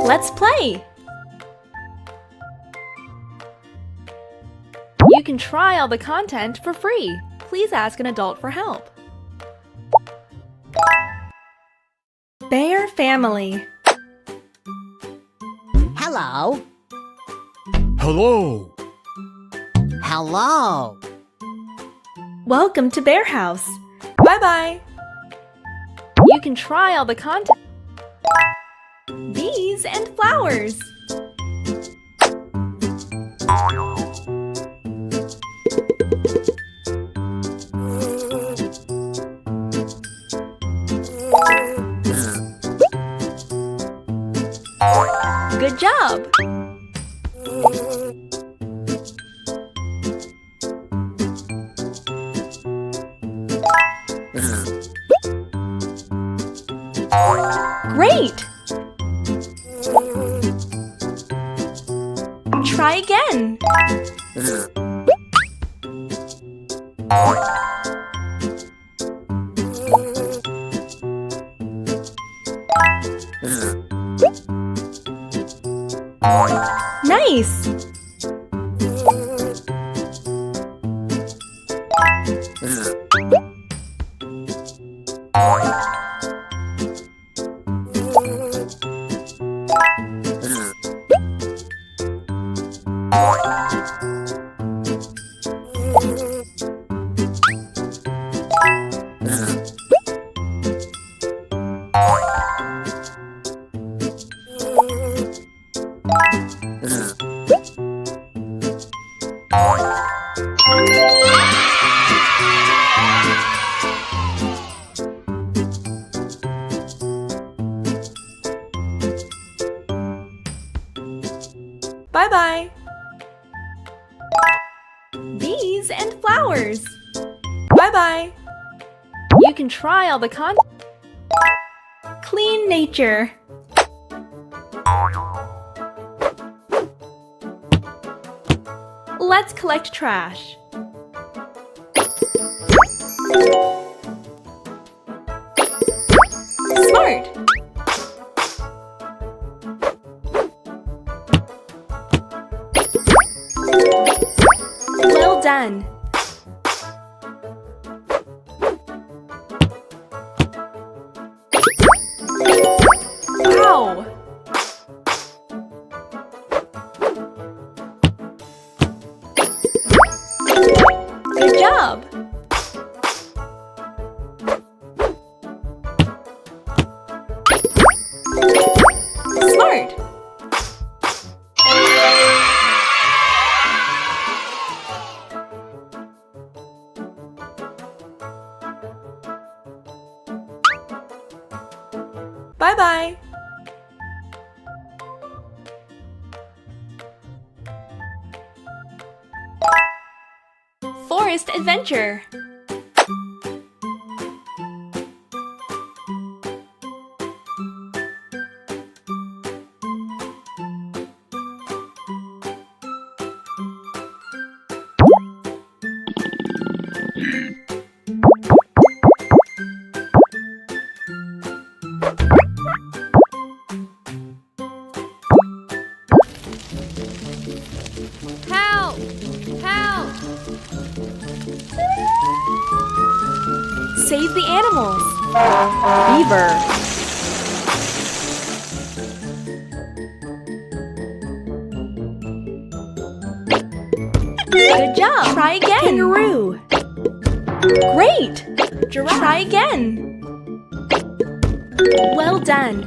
Let's play! You can try all the content for free. Please ask an adult for help. Bear family. Hello. Hello. Hello. Welcome to Bear House. Bye-bye. You can try all the content. Bees and flowers. Good job! Great! Try again. Nice! Bye-bye. Bees and flowers. Bye-bye. You can try all the content. Clean nature. Let's collect trash. Smart. Well done. Wow! Good job! Smart! Bye-bye! Forest adventure! Help! Help! Save the animals! Beaver! Good job! Try again! Kangaroo! Great! Giraffe! Try again! Well done!